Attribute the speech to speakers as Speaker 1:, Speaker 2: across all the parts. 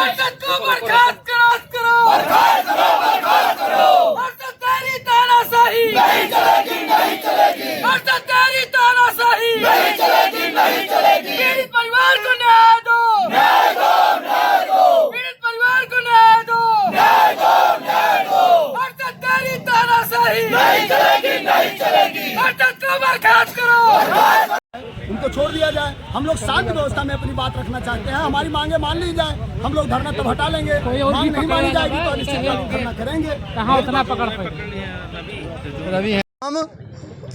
Speaker 1: अरशद को बर्खास्त करो। अरशद तेरी तानाशाही नहीं चलेगी। अरशद तेरी तानाशाही नहीं चलेगी। पीड़ित परिवार को न्याय दो। पीड़ित परिवार को न्याय दो। अरशद तेरी तानाशाही नहीं चलेगी। अरशद को बर्खास्त करो।
Speaker 2: उनको छोड़ दिया जाए। हम लोग शांति व्यवस्था में अपनी बात रखना चाहते हैं। हमारी मांगे मान ली जाए, हम लोग धरना तब हटा लेंगे। मांग नहीं मानी जाएगी तो निश्चित धरना करेंगे।
Speaker 3: कहाँ उतना पकड़
Speaker 4: हम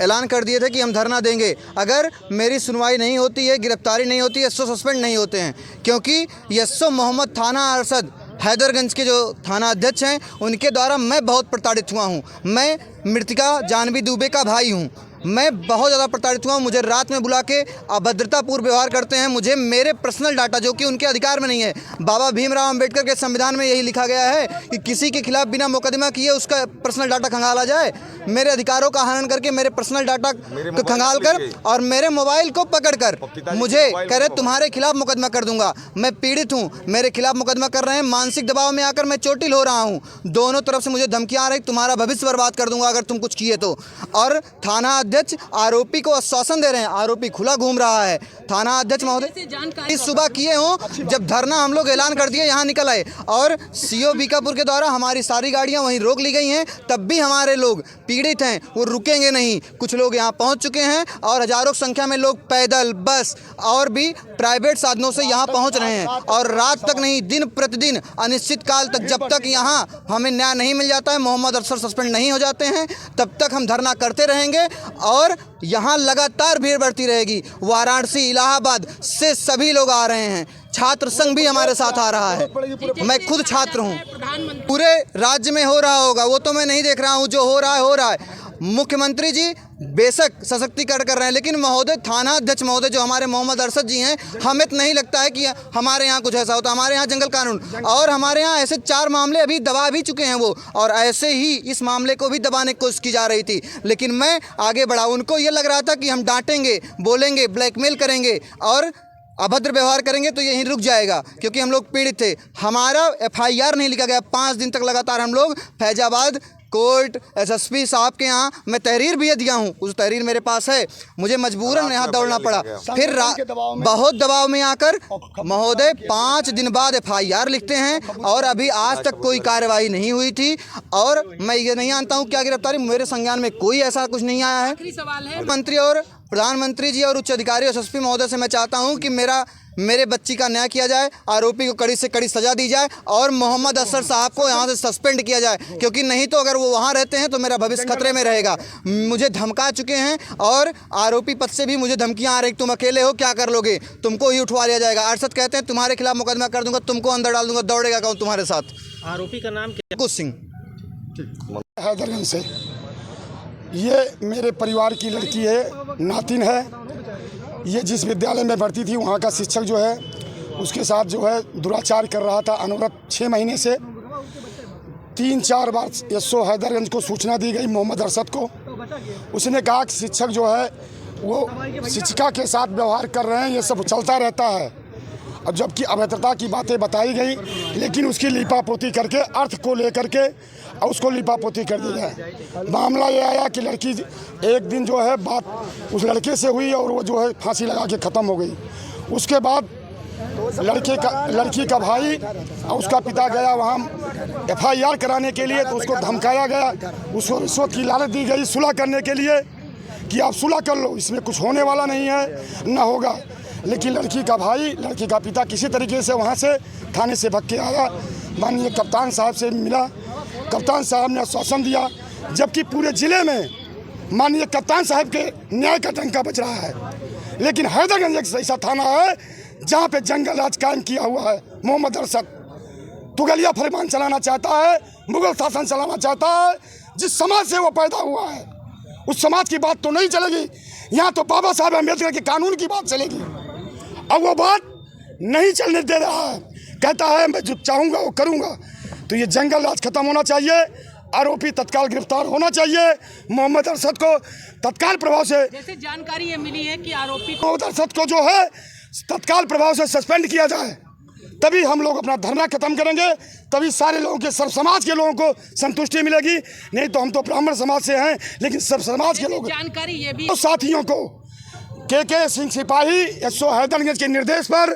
Speaker 4: ऐलान कर दिए थे कि हम धरना देंगे अगर मेरी सुनवाई नहीं होती है, गिरफ्तारी नहीं होती है, एसओ सस्पेंड नहीं होते हैं। क्योंकि एसओ मोहम्मद थाना अरशद हैदरगंज के जो थाना अध्यक्ष हैं उनके द्वारा मैं बहुत प्रताड़ित हुआ हूँ। मैं मृतिका जानवी दुबे का भाई हूँ। मैं बहुत ज़्यादा प्रताड़ित हुआ। मुझे रात में बुला के अभद्रतापूर्ण व्यवहार करते हैं। मुझे मेरे पर्सनल डाटा जो कि उनके अधिकार में नहीं है, बाबा भीमराव अंबेडकर के संविधान में यही लिखा गया है कि किसी के खिलाफ बिना मुकदमा किए उसका पर्सनल डाटा खंगाला जाए। मेरे अधिकारों का हनन करके मेरे पर्सनल डाटा को खंगाल कर और मेरे मोबाइल को पकड़ कर मुझे कह रहे तुम्हारे खिलाफ मुकदमा कर दूंगा। मैं पीड़ित हूँ, मेरे खिलाफ मुकदमा कर रहे हैं। मानसिक दबाव में आकर मैं चोटिल हो रहा हूँ। दोनों तरफ से मुझे धमकियाँ आ रही, तुम्हारा भविष्य बर्बाद कर दूंगा अगर तुम कुछ किए तो। और थाना अध्यक्ष आरोपी को आश्वासन दे रहे हैं। आरोपी खुला घूम रहा है। थाना अध्यक्ष महोदय इस सुबह किए हों, जब धरना हम लोग ऐलान कर दिए यहाँ निकल आए और सीओ बीकापुर के द्वारा हमारी सारी गाड़ियाँ वहीं रोक ली गई हैं। तब भी हमारे लोग पीड़ित हैं, वो रुकेंगे नहीं। कुछ लोग यहाँ पहुँच चुके हैं और हजारों संख्या में लोग पैदल, बस और भी प्राइवेट साधनों से यहाँ पहुँच रहे हैं। और रात तक नहीं, दिन प्रतिदिन अनिश्चित काल तक, जब तक यहाँ हमें न्याय नहीं मिल जाता है, मोहम्मद अरशद सस्पेंड नहीं हो जाते हैं, तब तक हम धरना करते रहेंगे। और यहाँ लगातार भीड़ बढ़ती रहेगी। वाराणसी, इलाहाबाद से सभी लोग आ रहे हैं। छात्र संघ भी हमारे साथ आ रहा है। मैं खुद छात्र हूँ। पूरे राज्य में हो रहा होगा वो तो मैं नहीं देख रहा हूँ। जो हो रहा है। मुख्यमंत्री जी बेशक सशक्तिकरण कर रहे हैं, लेकिन महोदय थाना अध्यक्ष महोदय जो हमारे मोहम्मद अरशद जी हैं, हमें तो नहीं लगता है कि हमारे यहाँ कुछ ऐसा होता। हमारे यहाँ जंगल कानून और हमारे यहाँ ऐसे 4 मामले अभी दबा भी चुके हैं वो, और ऐसे ही इस मामले को भी दबाने की कोशिश की जा रही थी। लेकिन मैं आगे बढ़ा। उनको ये लग रहा था कि हम डांटेंगे, बोलेंगे, ब्लैकमेल करेंगे और अभद्र व्यवहार करेंगे तो यहीं रुक जाएगा, क्योंकि हम लोग पीड़ित थे। हमारा FIR नहीं लिखा गया। 5 दिन तक लगातार हम लोग फैजाबाद कोर्ट, SSP साहब के यहाँ मैं तहरीर भी दिया हूँ। उस तहरीर मेरे पास है। मुझे मजबूरन यहाँ दौड़ना पड़ा। फिर बहुत दबाव में आकर महोदय 5 दिन बाद FIR लिखते हैं और अभी आज तक कोई कार्रवाई नहीं हुई थी। और मैं ये नहीं जानता हूँ क्या गिरफ्तारी, मेरे संज्ञान में कोई ऐसा कुछ नहीं आया है। मंत्री और प्रधानमंत्री जी और उच्च अधिकारी SSP महोदय से मैं चाहता हूँ कि मेरे बच्ची का न्याय किया जाए, आरोपी को कड़ी से कड़ी सजा दी जाए और मोहम्मद अरशद साहब को यहाँ से सस्पेंड किया जाए। क्योंकि नहीं तो अगर वो वहाँ रहते हैं तो मेरा भविष्य खतरे में रहेगा। मुझे धमका चुके हैं और आरोपी पद से भी मुझे धमकियाँ आ रही, तुम अकेले हो, क्या कर लोगे, तुमको ही उठवा लिया जाएगा। अरशद कहते हैं तुम्हारे खिलाफ मुकदमा कर दूंगा, तुमको अंदर डाल दूंगा, दौड़ेगा कौन तुम्हारे साथ।
Speaker 3: आरोपी का नाम क्या?
Speaker 4: कुछ सिंह
Speaker 2: हैदरगंज से। ये मेरे परिवार की लड़की है, नातिन है। ये जिस विद्यालय में भर्ती थी वहाँ का शिक्षक जो है उसके साथ जो है दुराचार कर रहा था अनवरत 6 महीने से। 3-4 बार एसओ हैदरगंज को सूचना दी गई मोहम्मद अरशद को। उसने कहा कि शिक्षक जो है वो शिक्षिका के साथ व्यवहार कर रहे हैं, ये सब चलता रहता है। अब जबकि अभद्रता की बातें बताई गई, लेकिन उसकी लिपापोती करके अर्थ को लेकर के उसको लिपापोती कर दी जाए। मामला ये आया कि लड़की एक दिन जो है बात उस लड़के से हुई और वो जो है फांसी लगा के ख़त्म हो गई। उसके बाद लड़की का भाई और उसका पिता गया वहाँ FIR कराने के लिए, तो उसको धमकाया गया। उसको रिश्वत की लालच दी गई सुलह करने के लिए कि आप सुलह कर लो, इसमें कुछ होने वाला नहीं है, ना होगा। लेकिन लड़की का भाई, लड़की का पिता किसी तरीके से वहाँ से थाने से भाग के आया। माननीय कप्तान साहब से मिला, कप्तान साहब ने आश्वासन दिया, जबकि पूरे ज़िले में माननीय कप्तान साहब के न्याय का डंका बज रहा है। लेकिन हैदरगंज एक ऐसा थाना है जहाँ पे जंगल राज कायम किया हुआ है। मोहम्मद अरशद तुगलिया फरमान चलाना चाहता है, मुगल शासन चलाना चाहता है। जिस समाज से वो पैदा हुआ है उस समाज की बात तो नहीं चलेगी। यहाँ तो बाबा साहब अम्बेडकर के कानून की बात चलेगी। अब वो बात नहीं चलने दे रहा है, कहता है मैं जो चाहूँगा वो करूँगा। तो ये जंगल राज खत्म होना चाहिए। आरोपी तत्काल गिरफ्तार होना चाहिए। मोहम्मद अरशद को तत्काल प्रभाव से,
Speaker 3: जैसे जानकारी ये मिली है कि आरोपी
Speaker 2: मोहम्मद अरशद को जो है तत्काल प्रभाव से सस्पेंड किया जाए, तभी हम लोग अपना धरना खत्म करेंगे, तभी सारे लोगों के, सब समाज के लोगों को संतुष्टि मिलेगी। नहीं तो हम तो ब्राह्मण समाज से हैं, लेकिन सब समाज के लोग,
Speaker 3: जानकारी ये भी
Speaker 2: तो साथियों को के सिंह सिपाही एसओ हैदरगंज के निर्देश पर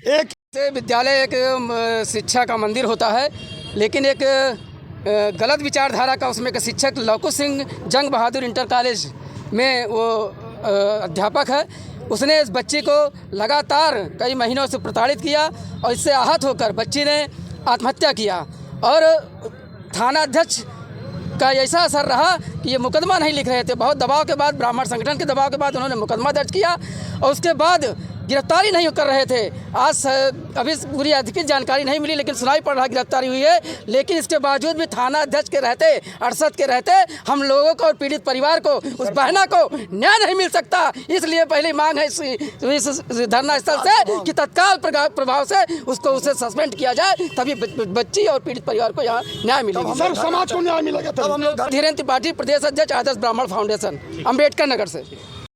Speaker 2: एक
Speaker 5: विद्यालय एक शिक्षा का मंदिर होता है, लेकिन एक गलत विचारधारा का उसमें का शिक्षक लौकुश सिंह जंग बहादुर इंटर कॉलेज में वो अध्यापक है। उसने इस बच्ची को लगातार कई महीनों से प्रताड़ित किया और इससे आहत होकर बच्ची ने आत्महत्या किया। और थाना अध्यक्ष का ऐसा असर रहा कि ये मुकदमा नहीं लिख रहे थे। बहुत दबाव के बाद, ब्राह्मण संगठन के दबाव के बाद उन्होंने मुकदमा दर्ज किया और उसके बाद गिरफ्तारी नहीं कर रहे थे। आज अभी पूरी अधिकृत जानकारी नहीं मिली, लेकिन सुनाई पड़ रहा गिरफ्तारी हुई है। लेकिन इसके बावजूद भी थाना अध्यक्ष के रहते, अरशद के रहते, हम लोगों को और पीड़ित परिवार को, उस बहना को न्याय नहीं मिल सकता। इसलिए पहली मांग है इस धरना स्थल से कि तत्काल प्रभाव से उसे सस्पेंड किया जाए, तभी बच्ची और पीड़ित परिवार को यहाँ न्याय मिलेगा।
Speaker 2: सर समाज को न्याय मिलेगा तब हम लोग।
Speaker 5: धीरेन्द्र त्रिपाठी, प्रदेश अध्यक्ष आदर्श ब्राह्मण फाउंडेशन, अम्बेडकर नगर से।